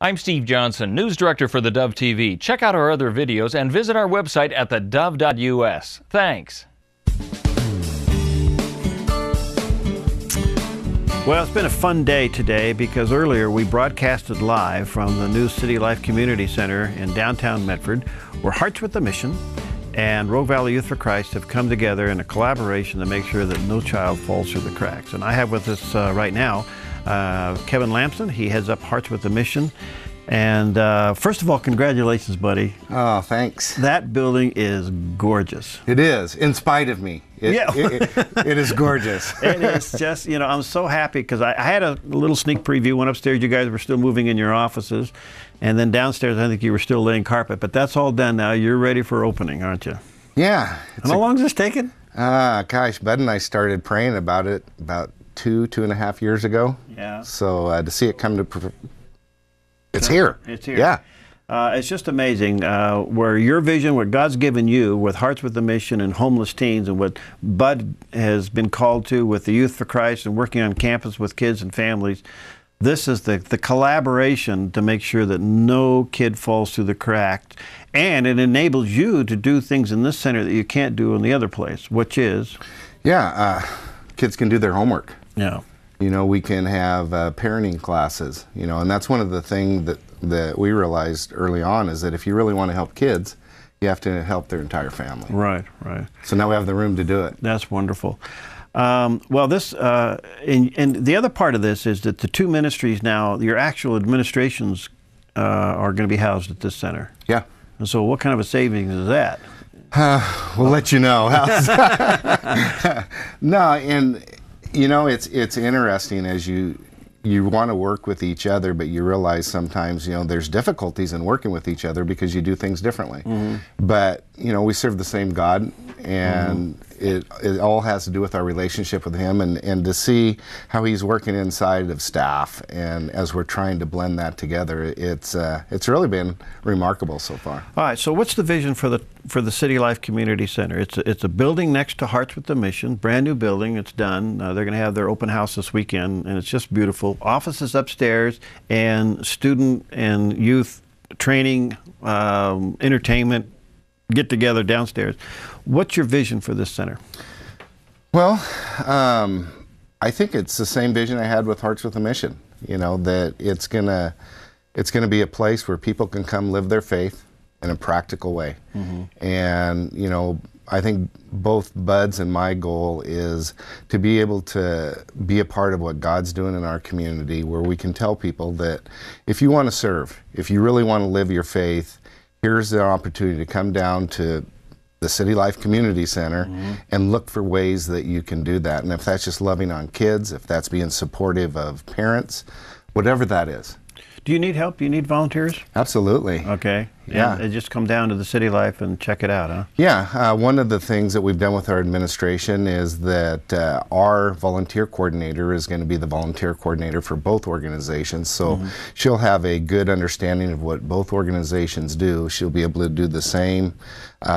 I'm Steve Johnson, News Director for theDove TV. Check out our other videos and visit our website at thedove.us. Thanks. Well, it's been a fun day today because earlier we broadcasted live from the new City Life Community Center in downtown Medford, where Hearts with a Mission and Rogue Valley Youth for Christ have come together in a collaboration to make sure that no child falls through the cracks. And I have with us right now Kevin Lamson. He heads up Hearts with a Mission. And first of all, congratulations, buddy. Oh, thanks. That building is gorgeous. It is, in spite of me. It is gorgeous. It is just, you know, I'm so happy because I had a little sneak preview. Went upstairs, you guys were still moving in your offices. And then downstairs, I think you were still laying carpet. But that's all done now. You're ready for opening, aren't you? Yeah. How long has this taken? Gosh, Bud and I started praying about it about two and a half years ago. Yeah. So to see it come to it's here. It's here. Yeah. It's just amazing where your vision, what God's given you with Hearts with a Mission and homeless teens, and what Bud has been called to with the Youth for Christ and working on campus with kids and families. This is the collaboration to make sure that no kid falls through the cracks. And it enables you to do things in this center that you can't do in the other place, which is? Yeah, kids can do their homework. Yeah. You know, we can have parenting classes, you know, and that's one of the things that we realized early on is that if you really want to help kids, you have to help their entire family. Right, right. So now we have the room to do it. That's wonderful. Well, this, and the other part of this is that the two ministries now, your actual administrations are going to be housed at this center. Yeah. And so what kind of a savings is that? We'll let you know. No, and you know, it's interesting as you want to work with each other, but you realize sometimes, you know, there's difficulties in working with each other because you do things differently. Mm-hmm. But, you know, we serve the same God, and it all has to do with our relationship with Him, and to see how He's working inside of staff, and as we're trying to blend that together, it's really been remarkable so far. All right, so what's the vision for the City Life Community Center? It's a building next to Hearts with the Mission, brand new building. It's done. They're going to have their open house this weekend, and it's just beautiful. Offices upstairs, and student and youth training, entertainment, get together downstairs. What's your vision for this center? Well, I think it's the same vision I had with Hearts with a Mission. You know, that it's gonna be a place where people can come live their faith in a practical way. Mm-hmm. And you know, I think both Bud's and my goal is to be able to be a part of what God's doing in our community, where we can tell people that if you want to serve, if you really want to live your faith, here's the opportunity to come down to the City Life Community Center, mm-hmm. and look for ways that you can do that. And if that's just loving on kids, if that's being supportive of parents, whatever that is. Do you need help? Do you need volunteers? Absolutely. Okay. Yeah. And just come down to the City Life and check it out, huh? Yeah. One of the things that we've done with our administration is that our volunteer coordinator is going to be the volunteer coordinator for both organizations. So mm-hmm. she'll have a good understanding of what both organizations do. She'll be able to do the same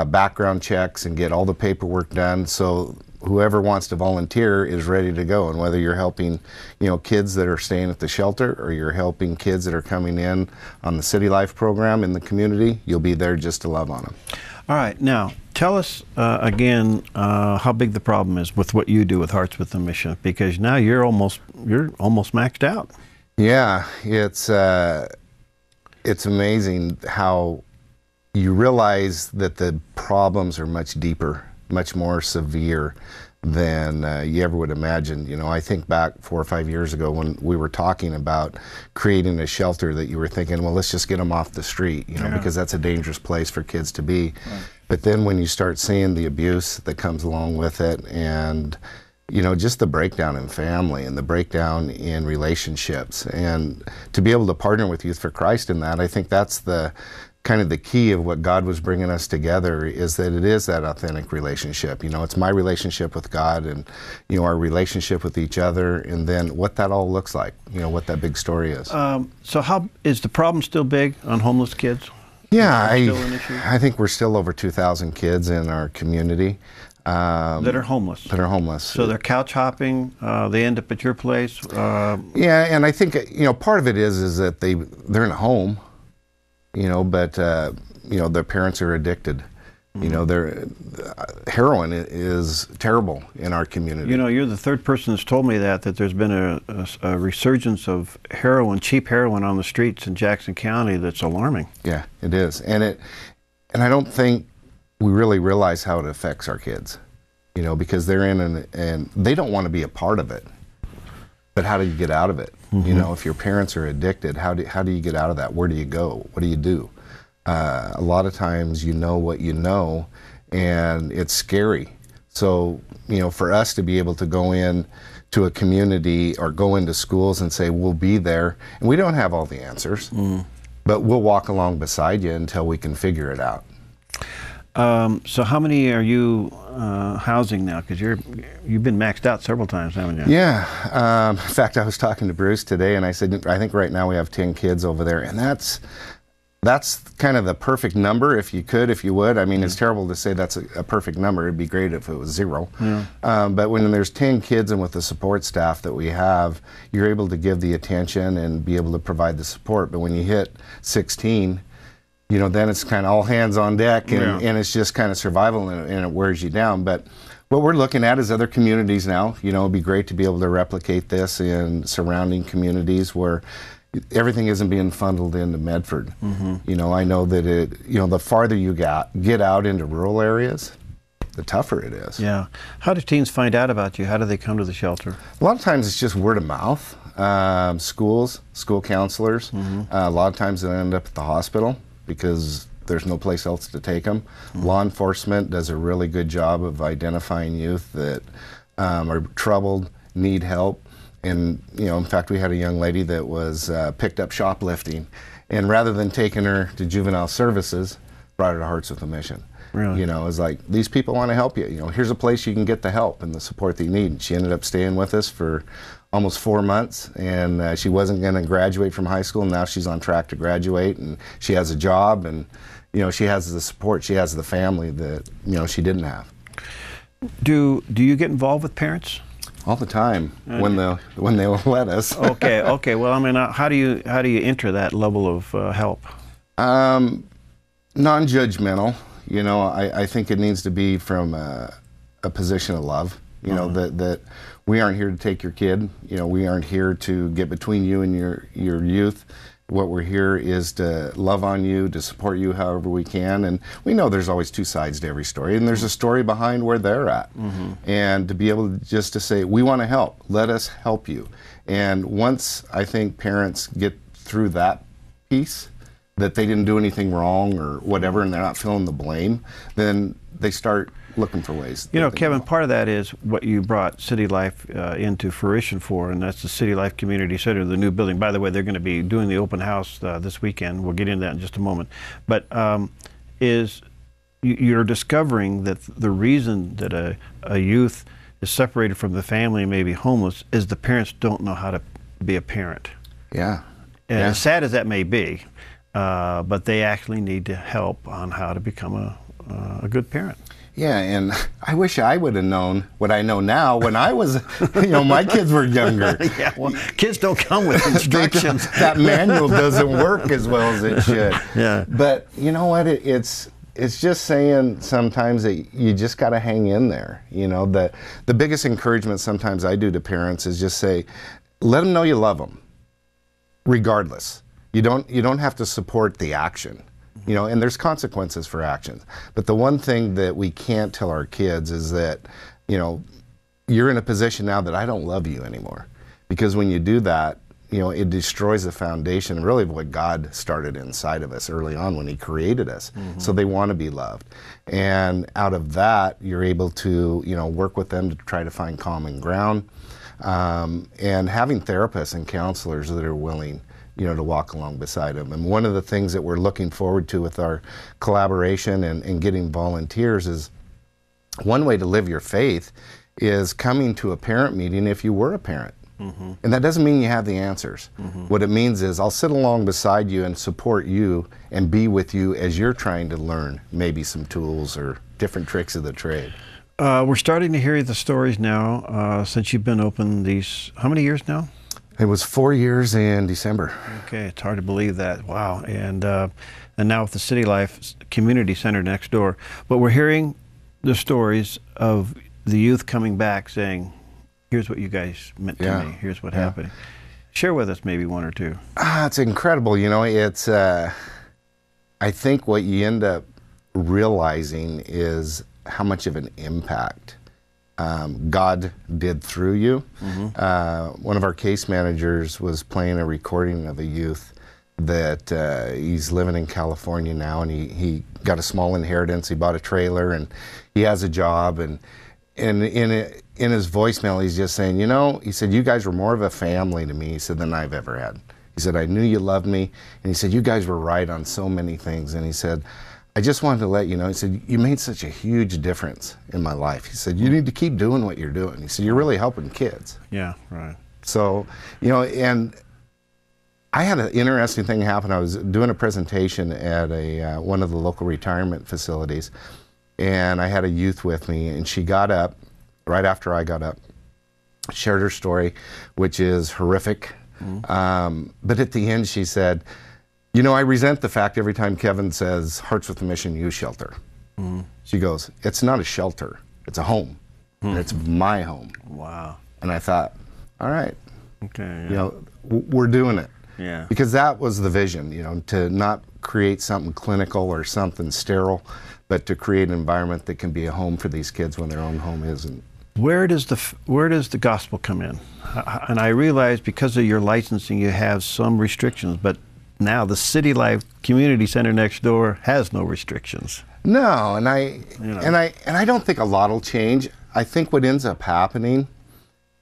background checks and get all the paperwork done. So whoever wants to volunteer is ready to go, and whether you're helping, you know, kids that are staying at the shelter, or you're helping kids that are coming in on the City Life program in the community, you'll be there just to love on them. All right, now tell us again how big the problem is with what you do with Hearts with a Mission, because now you're almost maxed out. Yeah, it's amazing how you realize that the problems are much deeper, much more severe than you ever would imagine. You know, I think back 4 or 5 years ago when we were talking about creating a shelter, that you were thinking, well, let's just get them off the street, you know, because that's a dangerous place for kids to be. Right. But then when you start seeing the abuse that comes along with it, and you know, just the breakdown in family and the breakdown in relationships, and to be able to partner with Youth for Christ in that, I think that's the kind of the key of what God was bringing us together, is that it is that authentic relationship. You know, it's my relationship with God, and you know, our relationship with each other, and then what that all looks like, you know, what that big story is. So how is the problem still big on homeless kids? Yeah, I think we're still over 2,000 kids in our community. that are homeless. That are homeless. So they're couch hopping. They end up at your place. Yeah, and I think part of it is that they're in a home, but their parents are addicted. Heroin is terrible in our community. You're the third person that's told me that there's been a resurgence of heroin, cheap heroin on the streets in Jackson County that's alarming. Yeah, it is. And I don't think we really realize how it affects our kids, because they're in and they don't want to be a part of it. But how do you get out of it? If your parents are addicted, how do you get out of that? Where do you go? What do you do? A lot of times you know what you know, and it's scary. So, for us to be able to go in to a community or go into schools and say, we'll be there, and we don't have all the answers, but we'll walk along beside you until we can figure it out. So how many are you housing now? Because you've been maxed out several times, haven't you? Yeah. In fact, I was talking to Bruce today, and I said, I think right now we have 10 kids over there, and that's kind of the perfect number, if you would. I mean, it's terrible to say that's a perfect number. It'd be great if it was 0. Yeah. But when there's 10 kids and with the support staff that we have, you're able to give the attention and be able to provide the support. But when you hit 16, then it's kind of all hands on deck, and it's just kind of survival, and it wears you down. But what we're looking at is other communities now. It'd be great to be able to replicate this in surrounding communities where everything isn't being funneled into Medford. I know that the farther you get out into rural areas, the tougher it is. Yeah. How do teens find out about you? How do they come to the shelter? A lot of times it's just word of mouth. Schools, school counselors. A lot of times they end up at the hospital because there's no place else to take them. Law enforcement does a really good job of identifying youth that are troubled, need help. And, in fact, we had a young lady that was picked up shoplifting, and rather than taking her to juvenile services, brought her to Hearts with a Mission. Really? It was like, these people want to help you. Here's a place you can get the help and the support that you need. And she ended up staying with us for almost 4 months, and she wasn't going to graduate from high school. Now she's on track to graduate, and she has a job, and, she has the support. She has the family that, she didn't have. Do you get involved with parents? All the time, when they'll let us. Okay. Well, I mean, how do you enter that level of help? Non-judgmental. I think it needs to be from a position of love. That we aren't here to take your kid. We aren't here to get between you and your youth. What we're here is to love on you, to support you however we can. And we know there's always two sides to every story, and there's a story behind where they're at. And to be able to say, we want to help, let us help you. And once I think parents get through that piece, that they didn't do anything wrong or whatever, and they're not feeling the blame, then they start looking for ways. Kevin, part of that is what you brought City Life into fruition for, and that's the City Life Community Center, the new building. By the way, they're going to be doing the open house this weekend. We'll get into that in just a moment. But you're discovering that the reason that a youth is separated from the family and maybe homeless is the parents don't know how to be a parent. Yeah. And as sad as that may be, but they actually need to help on how to become a good parent. Yeah, and I wish I would have known what I know now when I was, my kids were younger. Yeah, well, kids don't come with instructions. That manual doesn't work as well as it should. Yeah. But you know what? It's just saying sometimes that you just got to hang in there. The biggest encouragement sometimes I do to parents is just say, let them know you love them, regardless. You don't have to support the action. And there's consequences for actions. But the one thing that we can't tell our kids is that, you're in a position now that I don't love you anymore. Because when you do that, it destroys the foundation, really, of what God started inside of us early on when He created us. So they want to be loved. And out of that, you're able to, work with them to try to find common ground. And having therapists and counselors that are willing to walk along beside them. And one of the things that we're looking forward to with our collaboration and getting volunteers is one way to live your faith is coming to a parent meeting if you were a parent. And that doesn't mean you have the answers. What it means is I'll sit along beside you and support you and be with you as you're trying to learn maybe some tools or different tricks of the trade. We're starting to hear the stories now since you've been open these, how many years now? It was 4 years in December. Okay, it's hard to believe that. Wow. And now with the City Life Community Center next door. But we're hearing the stories of the youth coming back saying, here's what you guys meant to me. Here's what happened. Share with us maybe one or two. It's incredible. You know, it's, I think what you end up realizing is how much of an impact God did through you. One of our case managers was playing a recording of a youth that he's living in California now, and he got a small inheritance. He bought a trailer, and he has a job, and in his voicemail, he's just saying, you know, he said, you guys were more of a family to me, he said, than I've ever had. He said, I knew you loved me, and he said, you guys were right on so many things, and he said, I just wanted to let you know, he said, you made such a huge difference in my life. He said, you need to keep doing what you're doing. He said, you're really helping kids. Yeah, right. So, you know, and I had an interesting thing happen. I was doing a presentation at one of the local retirement facilities, and I had a youth with me, and she got up, right after I got up, shared her story, which is horrific. But at the end, she said, you know, I resent the fact every time Kevin says, Hearts with a Mission Youth Shelter. She goes, it's not a shelter, it's a home. And it's my home. Wow. And I thought, all right, okay, you know, we're doing it. Yeah. Because that was the vision, you know, to not create something clinical or something sterile, but to create an environment that can be a home for these kids when their own home isn't. Where does the gospel come in? And I realize because of your licensing, you have some restrictions, but now the City Life Community Center next door has no restrictions. No, and I don't think a lot will change. I think what ends up happening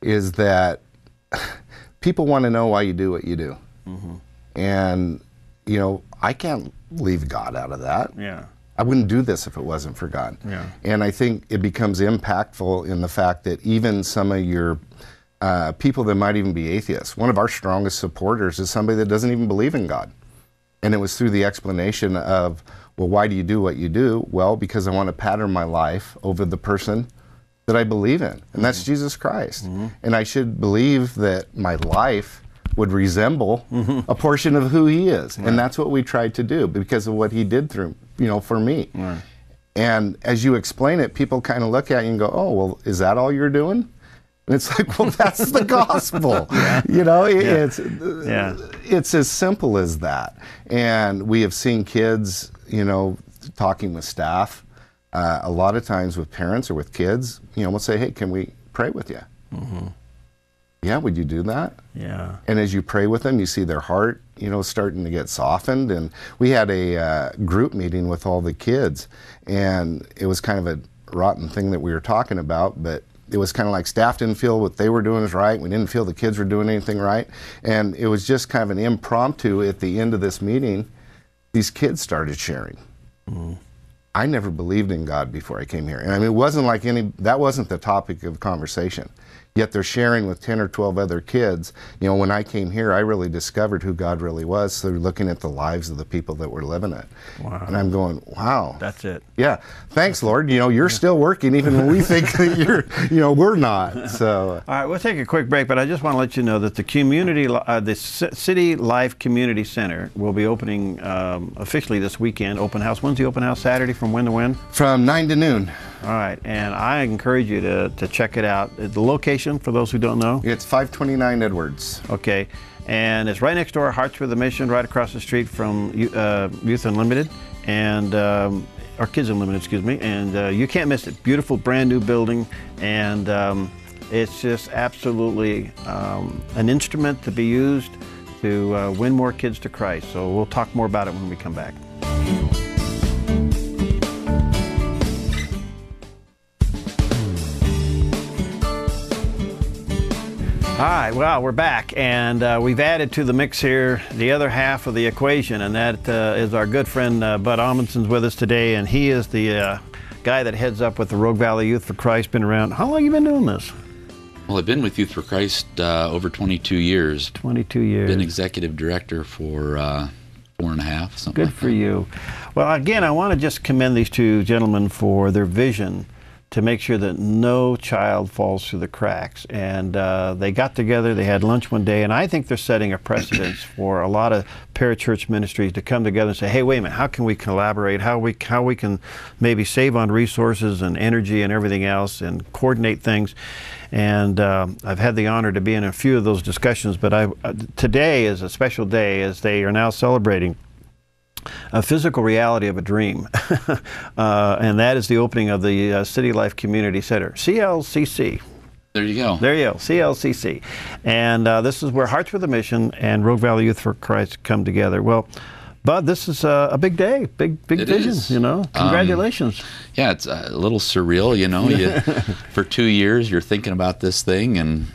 is that people want to know why you do what you do. And, you know, I can't leave God out of that. Yeah. I wouldn't do this if it wasn't for God. Yeah. And I think it becomes impactful in the fact that even some of your people that might even be atheists, one of our strongest supporters is somebody that doesn't even believe in God. And it was through the explanation of, well, why do you do what you do? Well, because I want to pattern my life over the person that I believe in, and that's Jesus Christ. And I should believe that my life would resemble a portion of who he is. And that's what we tried to do because of what he did through, you know, for me. And as you explain it, people kind of look at you and go, oh, well, is that all you're doing? And it's like, well, that's the gospel. You know, it's as simple as that. And we have seen kids, you know, talking with staff, a lot of times with parents or with kids, you know, we'll say, hey, can we pray with you? Yeah, would you do that? Yeah. And as you pray with them, you see their heart, you know, starting to get softened. And we had a group meeting with all the kids, and it was kind of a rotten thing that we were talking about, but it was kind of like staff didn't feel what they were doing was right. We didn't feel the kids were doing anything right. And it was just kind of an impromptu at the end of this meeting, these kids started sharing. I never believed in God before I came here. And I mean, it wasn't like that wasn't the topic of conversation. Yet they're sharing with 10 or 12 other kids. You know, when I came here, I really discovered who God really was through looking at the lives of the people that were living it. Wow. And I'm going, wow. That's it. Yeah. Thanks, Lord. You know, you're still working even when we think that you're, you know, we're not. So. All right, we'll take a quick break, but I just want to let you know that the City Life Community Center will be opening officially this weekend. Open house. When's the open house? Saturday from when to when? From 9 to noon. All right, and I encourage you to check it out. The location, for those who don't know? It's 529 Edwards. Okay, and it's right next door, Hearts with a Mission, right across the street from Youth Unlimited, and or Kids Unlimited, excuse me, and you can't miss it. Beautiful, brand new building, and it's just absolutely an instrument to be used to win more kids to Christ. So we'll talk more about it when we come back. All right, well, we're back, and we've added to the mix here the other half of the equation, and that is our good friend Bud Amundsen's with us today, and he is the guy that heads up with the Rogue Valley Youth for Christ. Been around. How long have you been doing this? Well, I've been with Youth for Christ over 22 years. 22 years. Been executive director for 4.5, something Good like for that. you. Well, again, I want to just commend these two gentlemen for their vision to make sure that no child falls through the cracks. And they got together, they had lunch one day, and I think they're setting a precedence for a lot of parachurch ministries to come together and say, hey, wait a minute, how can we collaborate? How we can maybe save on resources and energy and everything else and coordinate things. And I've had the honor to be in a few of those discussions, but today is a special day as they are now celebrating a physical reality of a dream, and that is the opening of the City Life Community Center, CLCC. There you go. There you go, CLCC. And this is where Hearts with a Mission and Rogue Valley Youth for Christ come together. Well, Bud, this is a big day, big vision, is. you know. Congratulations. Yeah, it's a little surreal, you know. For 2 years, you're thinking about this thing, and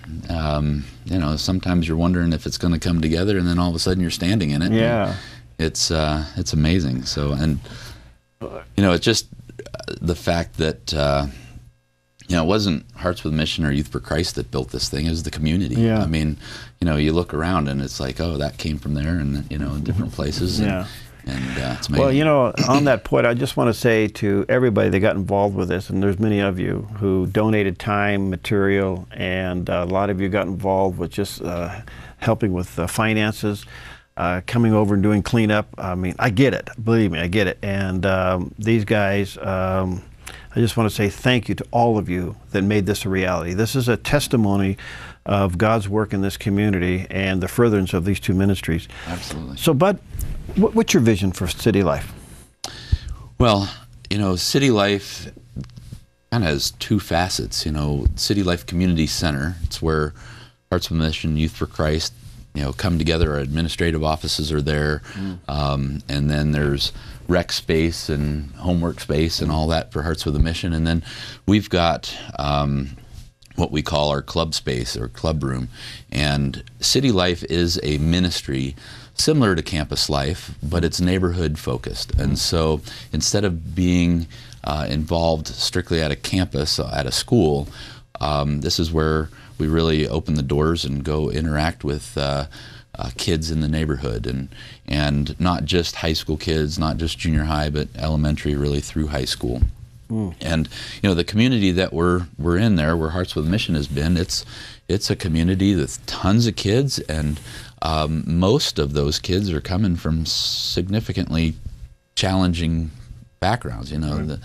you know, sometimes you're wondering if it's going to come together, and then all of a sudden you're standing in it. Yeah. It's amazing. So, and you know, it's just the fact that you know, it wasn't Hearts with a Mission or Youth for Christ that built this thing. It was the community. Yeah. I mean, you know, you look around and it's like, oh, that came from there, and you know, in different places. Yeah. And it's amazing. Well, you know, on that point, I just want to say to everybody that got involved with this, and there's many of you who donated time, material, and a lot of you got involved with just helping with finances. Coming over and doing cleanup. I mean, I get it. Believe me, I get it. And these guys, I just want to say thank you to all of you that made this a reality. This is a testimony of God's work in this community and the furtherance of these two ministries. Absolutely. So, Bud, what's your vision for City Life? Well, you know, City Life kind of has two facets. You know, City Life Community Center, it's where Hearts with a Mission, Youth for Christ, you know, come together. Our administrative offices are there, and then there's rec space and homework space and all that for Hearts with a Mission. And then we've got what we call our club space or club room. And City Life is a ministry similar to Campus Life, but it's neighborhood focused. And so instead of being involved strictly at a campus, at a school, this is where we really open the doors and go interact with kids in the neighborhood, and not just high school kids, not just junior high, but elementary, really through high school. And you know, the community that we're in there, where Hearts with a Mission has been, it's a community with tons of kids, and most of those kids are coming from significantly challenging backgrounds. You know,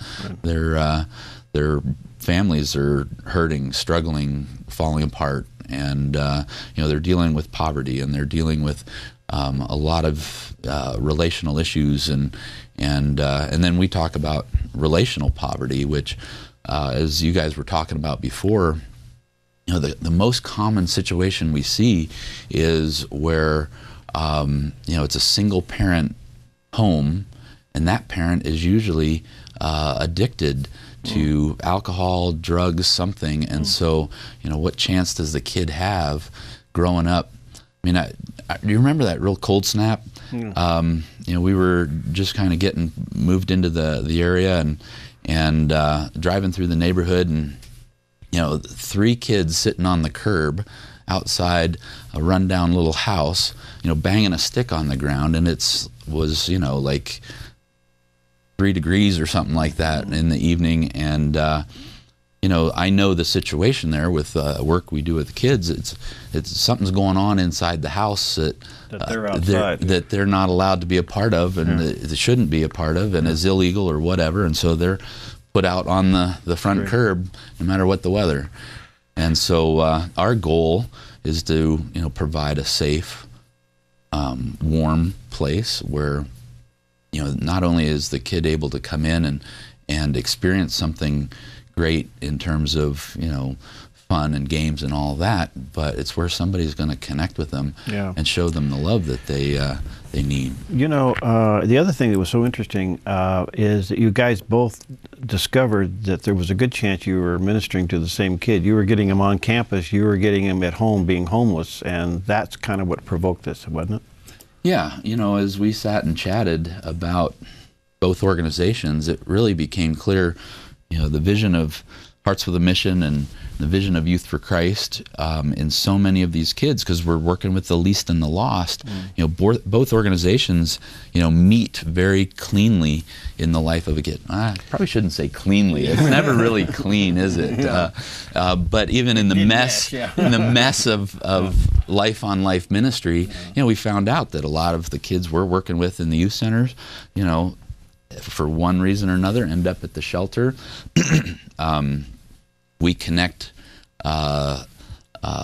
their families are hurting, struggling, falling apart, and you know, they're dealing with poverty, and they're dealing with a lot of relational issues, and then we talk about relational poverty, which, as you guys were talking about before, you know, the most common situation we see is where you know, it's a single parent home, and that parent is usually addicted to alcohol, drugs, something. And so, you know, what chance does the kid have growing up? I mean, do you remember that real cold snap? You know, we were just kind of getting moved into the area, and driving through the neighborhood, and you know, 3 kids sitting on the curb outside a rundown little house, you know, banging a stick on the ground, and was, you know, like 3 degrees or something like that in the evening. And you know, I know the situation there with work we do with the kids. It's something's going on inside the house that they're outside, that they're not allowed to be a part of, and they shouldn't be a part of, and is illegal or whatever. And so they're put out on the front curb no matter what the weather. And so our goal is to, you know, provide a safe, warm place where, you know, not only is the kid able to come in and experience something great in terms of, you know, fun and games and all that, but it's where somebody's going to connect with them and show them the love that they need. You know, the other thing that was so interesting is that you guys both discovered that there was a good chance you were ministering to the same kid. You were getting him on campus, you were getting him at home being homeless, and that's kind of what provoked this, wasn't it? Yeah, you know, as we sat and chatted about both organizations, it really became clear, you know, the vision of hearts with a mission and the vision of Youth for Christ in so many of these kids, because we're working with the least and the lost. You know, both organizations, you know, meet very cleanly in the life of a kid. I probably shouldn't say cleanly. It's never really clean, is it? But even in the mess, in the mess of life-on-life ministry, you know, we found out that a lot of the kids we're working with in the youth centers, you know, for one reason or another, end up at the shelter. We connect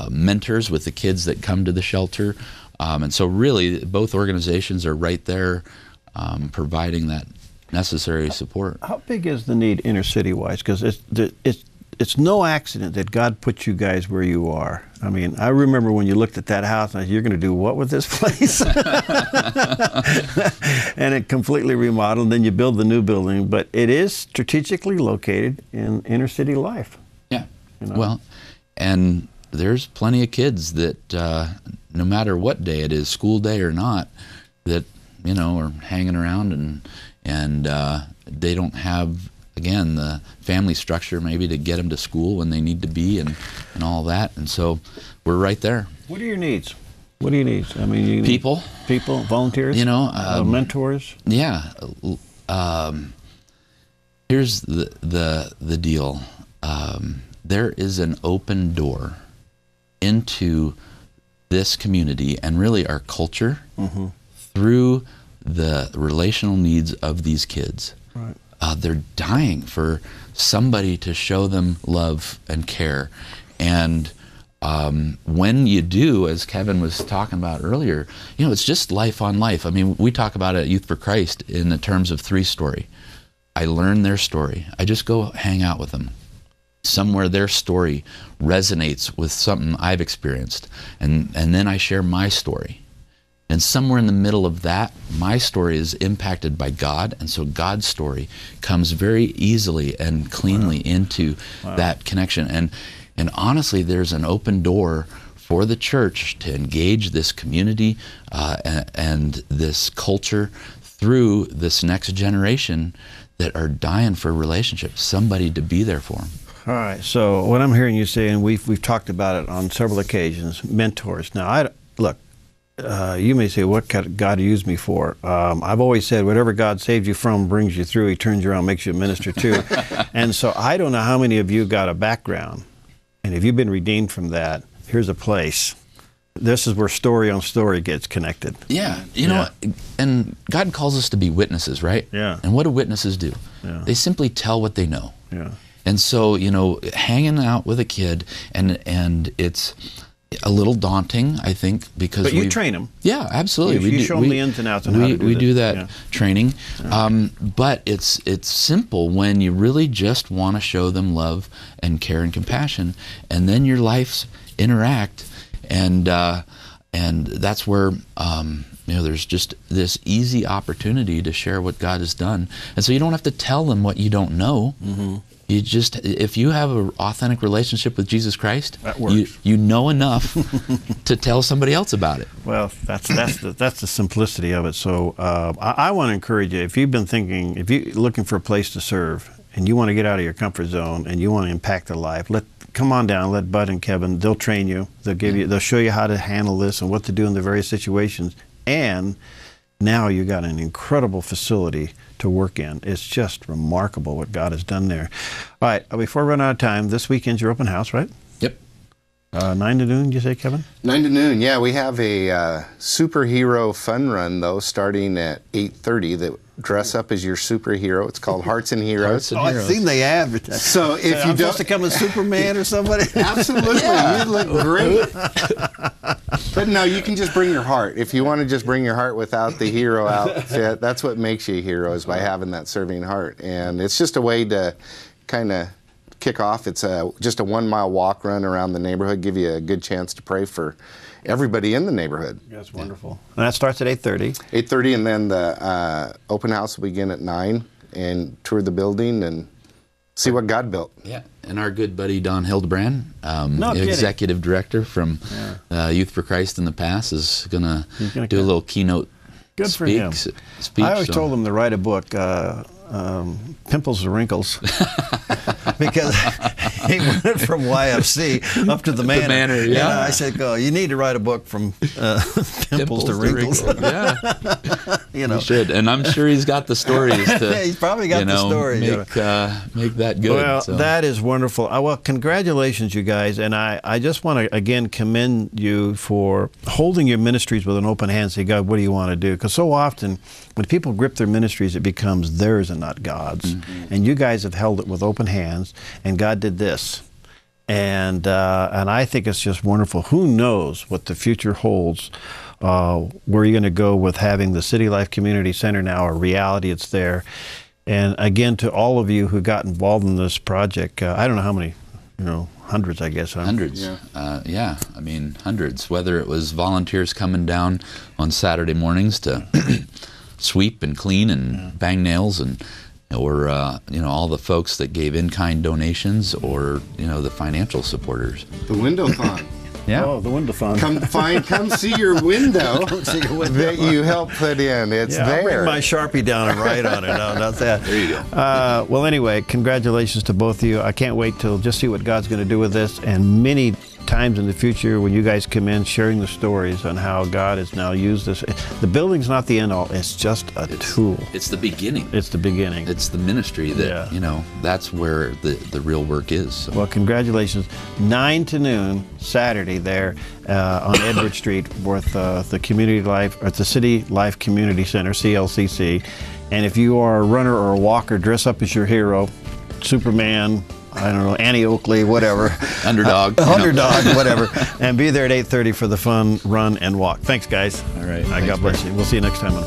mentors with the kids that come to the shelter. And so really, both organizations are right there providing that necessary support. How big is the need inner city-wise? Because it's no accident that God put you guys where you are. I mean, I remember when you looked at that house, and I said, you're going to do what with this place? And it completely remodeled, and then you build the new building. But it is strategically located in inner city life. Yeah. You know? Well, and there's plenty of kids that no matter what day it is, school day or not, that, you know, are hanging around and they don't have, again, the family structure maybe to get them to school when they need to be and all that. And so we're right there. What are your needs? What do you need? I mean, you people, volunteers, you know, mentors. Yeah. Here's the deal. There is an open door into this community and really our culture through the relational needs of these kids. Right. They're dying for somebody to show them love and care. And when you do, as Kevin was talking about earlier, you know, it's just life on life. I mean, we talk about it at Youth for Christ in the terms of 3 story. I learn their story. I just go hang out with them. Somewhere their story resonates with something I've experienced, and then I share my story. And somewhere in the middle of that, my story is impacted by God, and so God's story comes very easily and cleanly into that connection. And honestly, there's an open door for the church to engage this community and this culture through this next generation that are dying for relationships, somebody to be there for them. All right, so what I'm hearing you say, and we've talked about it on several occasions, mentors. Now, look, you may say, what could God use me for? I've always said, whatever God saves you from, brings you through, He turns you around, makes you a minister too. And so I don't know how many of you got a background, and if you've been redeemed from that, here's a place. This is where story on story gets connected. Yeah, you know, and God calls us to be witnesses, right? Yeah. And what do witnesses do? Yeah. They simply tell what they know. Yeah. And so, you know, hanging out with a kid, and it's a little daunting, I think, because but you train them. Yeah, absolutely. You show them the ins and outs and how to do we this. do that training. But it's simple when you really just want to show them love and care and compassion, and then your lives interact, and that's where you know, there's just this easy opportunity to share what God has done, and so you don't have to tell them what you don't know. You just, if you have an authentic relationship with Jesus Christ, you know enough to tell somebody else about it. Well, that's the simplicity of it. So I want to encourage you, if you've been thinking, if you're looking for a place to serve, and you want to get out of your comfort zone, and you want to impact a life, come on down. Let Bud and Kevin. They'll train you. They'll give you. They'll show you how to handle this and what to do in the various situations. And now you got an incredible facility to work in. It's just remarkable what God has done there. All right, before we run out of time, this weekend's your open house, right? Yep. 9 to noon, did you say, Kevin? 9 to noon, yeah. We have a superhero fun run, though, starting at 8:30 that dress up as your superhero. It's called Hearts and Heroes. I've seen they advertise. So if you I'm don't supposed to come as Superman or somebody? Absolutely, you look great. But no, you can just bring your heart. If you want to just bring your heart without the hero outfit, that's what makes you a hero, is by having that serving heart. And it's just a way to kind of kick off. It's just a 1-mile walk run around the neighborhood, give you a good chance to pray for everybody in the neighborhood. That's wonderful. And that starts at 8:30. 8:30, and then the open house will begin at 9, and tour the building and see what God built. Yeah, and our good buddy Don Hildebrand, No kidding. executive director from Youth for Christ in the past, is going to do a little keynote Good for him. speech. I always told him to write a book. pimples and wrinkles because he went from YFC up to the Manor. Manor, yeah. And I said, "Go! You need to write a book from pimples to wrinkles." Yeah, you know, he should, and I'm sure he's got the stories to. He's probably got the stories. Make that good. Well, so. that is wonderful. Well, congratulations, you guys, and I just want to again commend you for holding your ministries with an open hand. Say, God, what do you want to do? Because so often, when people grip their ministries, it becomes theirs and not God's. Mm-hmm. And you guys have held it with open hands, and God did this. And I think it's just wonderful. Who knows what the future holds, where you're going to go with having the City Life Community Center now a reality. It's there. And again, to all of you who got involved in this project, I don't know how many, hundreds, I guess. Huh? Hundreds. Yeah. I mean, hundreds. Whether it was volunteers coming down on Saturday mornings to sweep and clean and bang nails, and or all the folks that gave in-kind donations, or the financial supporters. The window-thon. Yeah. Oh, the window-thon. Come see your window that you helped put in. It's there. I'll bring my Sharpie down and write on it. No, not that. There you go. Well, anyway, congratulations to both of you. I can't wait till just see what God's going to do with this, and many times in the future when you guys come in sharing the stories on how God has now used this. The building's not the end all. It's just a tool. It's the beginning. It's the beginning. It's the ministry that, that's where the real work is. So. Well, congratulations. 9 to noon, Saturday there on Edward Street with the Community Life, or the City Life Community Center, CLCC. And if you are a runner or a walker, dress up as your hero, Superman, I don't know, Annie Oakley, whatever. Underdog. Underdog, whatever. And be there at 8:30 for the fun run and walk. Thanks, guys. All right. God bless you. We'll see you next time on